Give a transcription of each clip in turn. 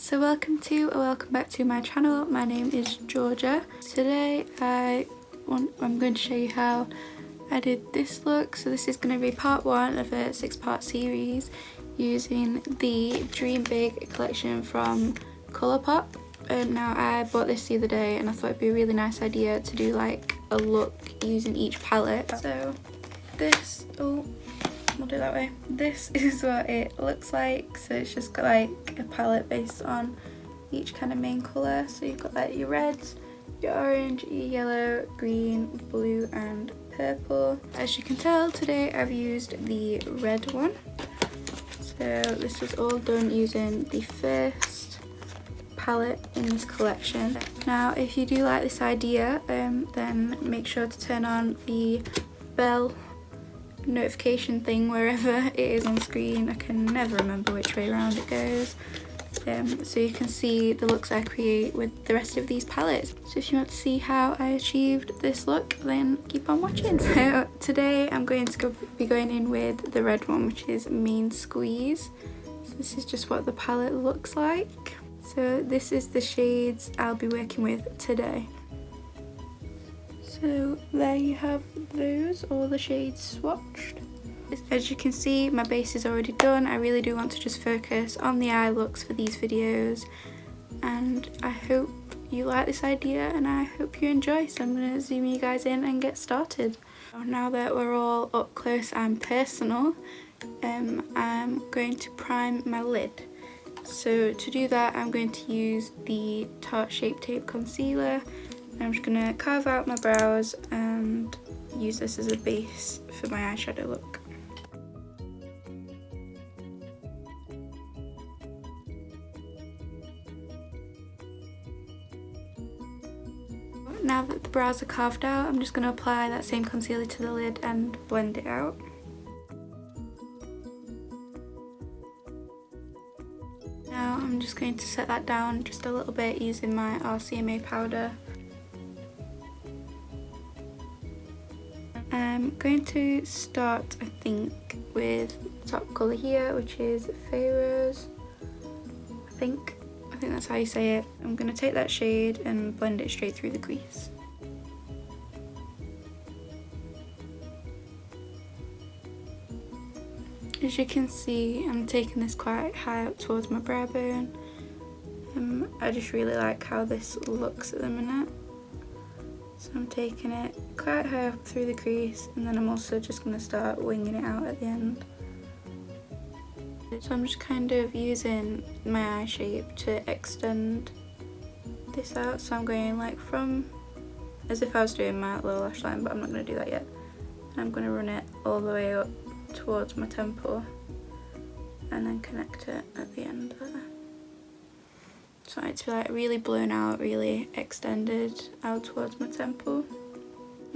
So welcome back to my channel. My name is Georgia. Today I'm going to show you how I did this look. So this is going to be part 1 of a 6-part series using the Dream Big collection from ColourPop. Now I bought this the other day and I thought it'd be a really nice idea to do like a look using each palette. So this, we'll do it that way. This is what it looks like. So it's just got like a palette based on each kind of main colour. So you've got like your reds, your orange, your yellow, green, blue and purple. As you can tell, today I've used the red one. So this was all done using the first palette in this collection. Now if you do like this idea, then make sure to turn on the bell notification thing wherever it is on screen. I can never remember which way around it goes. So you can see the looks I create with the rest of these palettes. So if you want to see how I achieved this look, then keep on watching. So today I'm going to be going in with the red one, which is Main Squeeze. So this is just what the palette looks like. So this is the shades I'll be working with today. So there you have those, all the shades swatched. As you can see, my base is already done. I really do want to just focus on the eye looks for these videos, and I hope you like this idea and I hope you enjoy. So I'm going to zoom you guys in and get started. Now that we're all up close and personal, I'm going to prime my lid. So to do that, I'm going to use the Tarte Shape Tape Concealer. I'm just going to carve out my brows and use this as a base for my eyeshadow look. Now that the brows are carved out, I'm just going to apply that same concealer to the lid and blend it out. Now I'm just going to set that down just a little bit using my RCMA powder. I'm going to start, I think, with the top colour here, which is Rose. I think that's how you say it. I'm going to take that shade and blend it straight through the crease. As you can see, I'm taking this quite high up towards my brow bone. I just really like how this looks at the minute. So I'm taking it quite high up through the crease, and then I'm also just going to start winging it out at the end. So I'm just kind of using my eye shape to extend this out. So I'm going like from, as if I was doing my lower lash line, but I'm not going to do that yet. And I'm going to run it all the way up towards my temple and then connect it at the end there. So I want it to be like really blown out, really extended out towards my temple.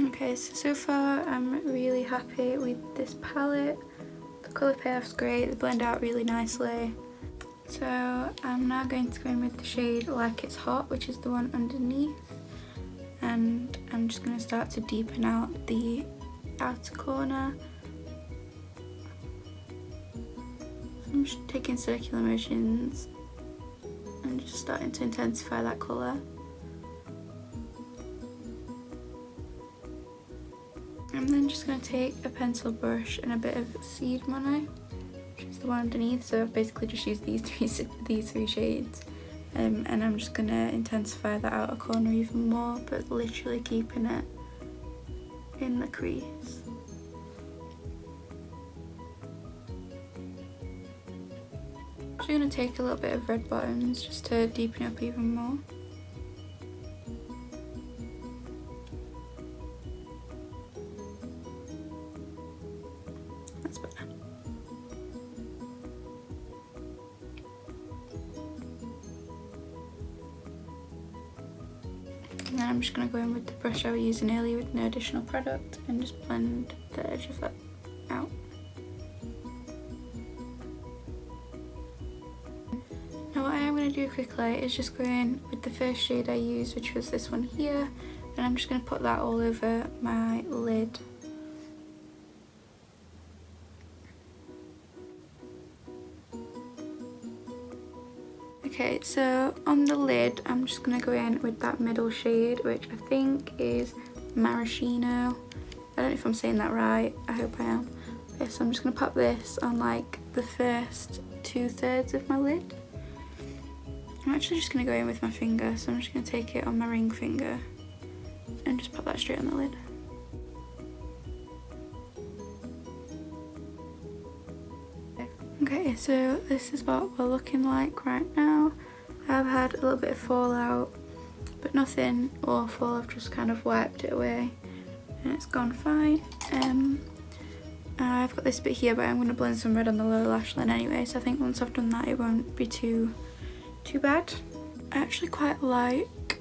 Okay, so far I'm really happy with this palette. The colour payoff's great, they blend out really nicely. So I'm now going to go in with the shade Like It's Hot, which is the one underneath. And I'm just going to start to deepen out the outer corner. So I'm just taking circular motions and just starting to intensify that colour. I'm then just going to take a pencil brush and a bit of Seed Mono, which is the one underneath. So I've basically just used these three shades, and I'm just going to intensify that outer corner even more, but literally keeping it in the crease. I'm going to take a little bit of red bottoms just to deepen up even more. That's better. And then I'm just going to go in with the brush I was using earlier with no additional product and just blend the edge of that out. Do quickly is just go in with the first shade I used, which was this one here, and I'm just going to put that all over my lid. Okay, so on the lid, I'm just going to go in with that middle shade, which I think is Maraschino. I don't know if I'm saying that right, I hope I am. Okay, so I'm just going to pop this on like the first 2/3 of my lid. I'm actually just going to go in with my finger, so I'm just going to take it on my ring finger and just pop that straight on the lid. Okay, so this is what we're looking like right now. I've had a little bit of fallout, but nothing awful. I've just kind of wiped it away and it's gone fine. I've got this bit here, but I'm going to blend some red on the lower lash line anyway, so I think once I've done that it won't be too bad. I actually quite like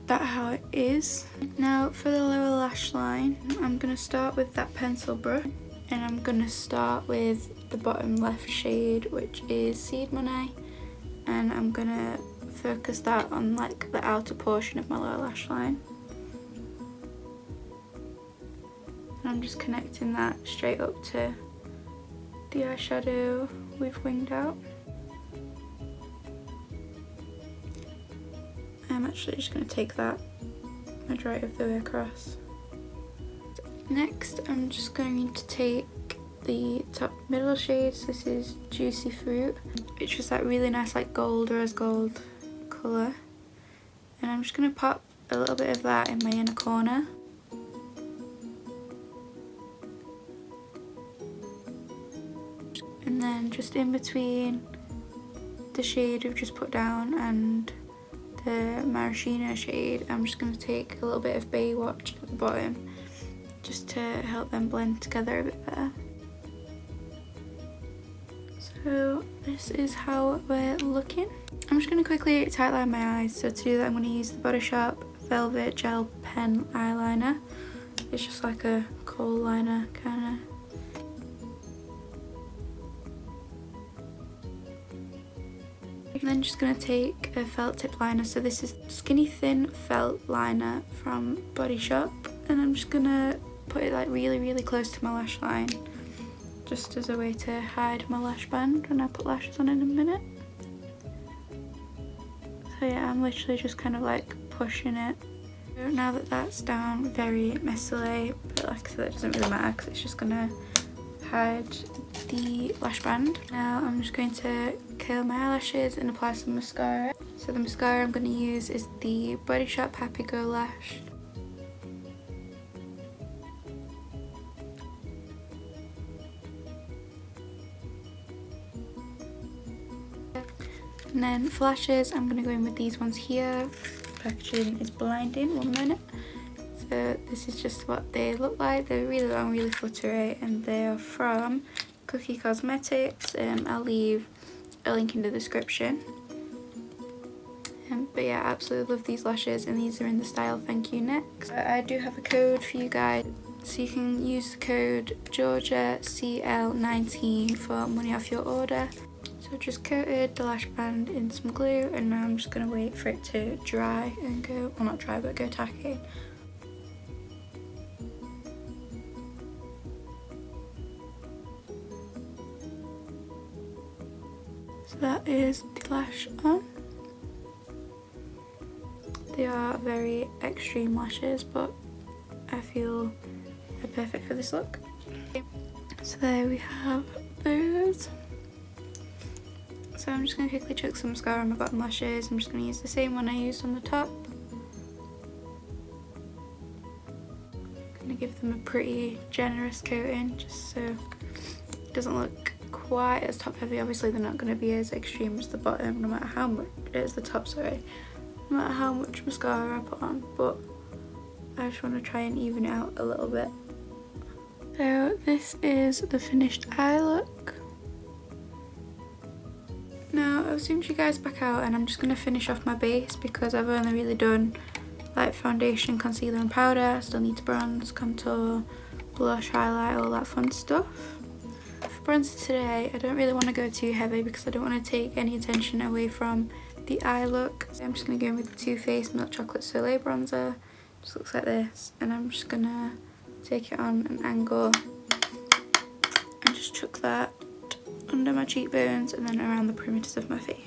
that how it is. Now for the lower lash line, I'm going to start with that pencil brush, and I'm going to start with the bottom left shade, which is Seed Money, and I'm going to focus that on like the outer portion of my lower lash line. And I'm just connecting that straight up to the eyeshadow we've winged out. I'm actually just going to take that majority of the way across. Next, I'm just going to take the top middle shades. This is Juicy Fruit, which was that really nice like gold, rose gold colour. And I'm just going to pop a little bit of that in my inner corner. And then just in between the shade we've just put down and the Maraschino shade, I'm just going to take a little bit of Baywatch at the bottom just to help them blend together a bit better. So this is how we're looking. I'm just going to quickly tightline my eyes. So to do that I'm going to use the Body Shop Velvet Gel Pen Eyeliner. It's just like a kohl liner kind of. And then just going to take a felt tip liner. So this is Skinny Thin Felt Liner from Body Shop. And I'm just going to put it like really close to my lash line, just as a way to hide my lash band when I put lashes on in a minute. So yeah, I'm literally just kind of like pushing it. So now that that's down very messily, but like I said, it doesn't really matter because it's just gonna hide the lash band. Now I'm just going to curl my eyelashes and apply some mascara. So the mascara I'm going to use is the Body Shop Happy Go Lash. And then for lashes, I'm going to go in with these ones here. Packaging is blinding, 1 minute. So this is just what they look like. They're really long, really fluttery, and they're from Cookie Cosmetics. I'll leave a link in the description. But yeah, I absolutely love these lashes, and these are in the style Thank You Next. I do have a code for you guys, so you can use the code GeorgiaCL19 for money off your order. So just coated the lash band in some glue, and now I'm just going to wait for it to dry and go, well not dry but go tacky. So that is the lash on. They are very extreme lashes, but I feel they're perfect for this look. So there we have those. So I'm just going to quickly chuck some mascara on my bottom lashes. I'm just going to use the same one I used on the top. I'm going to give them a pretty generous coating just so it doesn't look quite as top heavy. Obviously they're not going to be as extreme as the bottom, no matter how much, as the top, sorry, no matter how much mascara I put on, but I just want to try and even it out a little bit. So this is the finished eye look. Now I've zoomed you guys back out, and I'm just going to finish off my base because I've only really done like foundation, concealer and powder. I still need to bronze, contour, blush, highlight, all that fun stuff. For bronzer today, I don't really want to go too heavy because I don't want to take any attention away from the eye look. So I'm just going to go in with the Too Faced Milk Chocolate Soleil bronzer. Just looks like this, and I'm just going to take it on an angle and just chuck that under my cheekbones and then around the perimeters of my face.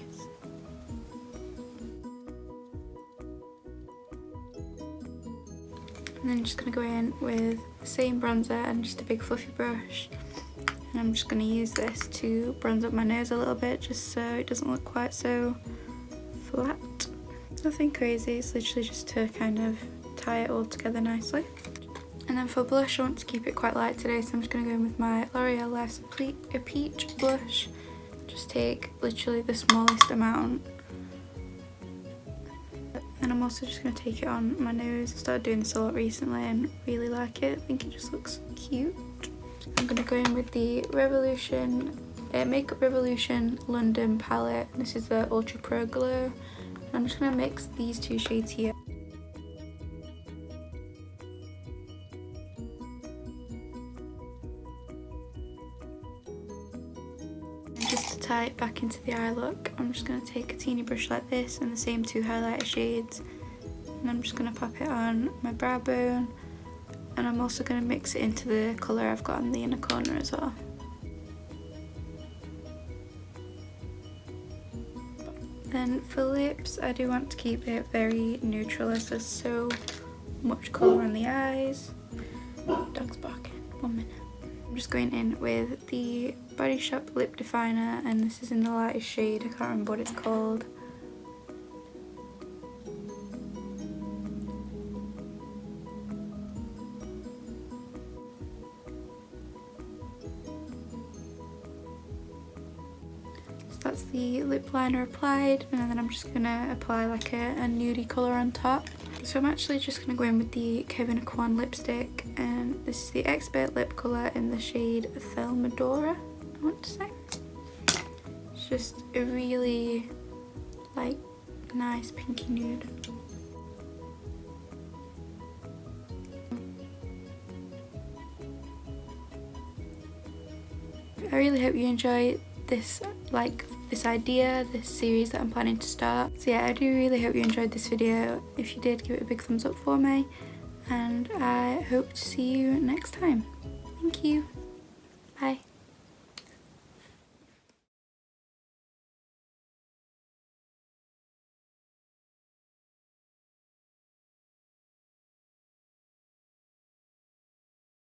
And then I'm just going to go in with the same bronzer and just a big fluffy brush. And I'm just going to use this to bronze up my nose a little bit, just so it doesn't look quite so flat. Nothing crazy, it's literally just to kind of tie it all together nicely. And then for blush, I want to keep it quite light today, so I'm just going to go in with my L'Oreal Lash Peach blush. Just take literally the smallest amount. And I'm also just going to take it on my nose. I started doing this a lot recently and really like it. I think it just looks cute. I'm going to go in with the Makeup Revolution London palette. This is the Ultra Pro Glow. I'm just going to mix these two shades here. And just to tie it back into the eye look, I'm just going to take a teeny brush like this and the same two highlighter shades. And I'm just going to pop it on my brow bone. And I'm also going to mix it into the colour I've got on the inner corner as well. Then for lips, I do want to keep it very neutral as there's so much colour on the eyes. Dog's barking, 1 minute. I'm just going in with the Body Shop Lip Definer, and this is in the lightest shade, I can't remember what it's called. That's the lip liner applied, and then I'm just going to apply like a nudie colour on top. So I'm actually just going to go in with the Kevyn Aucoin lipstick, and this is the Expert Lip Colour in the shade Thelmadora, I want to say. It's just a really like nice pinky nude. I really hope you enjoy this idea, this series that I'm planning to start. So yeah, I do really hope you enjoyed this video. If you did, give it a big thumbs up for me, and I hope to see you next time. Thank you. Bye.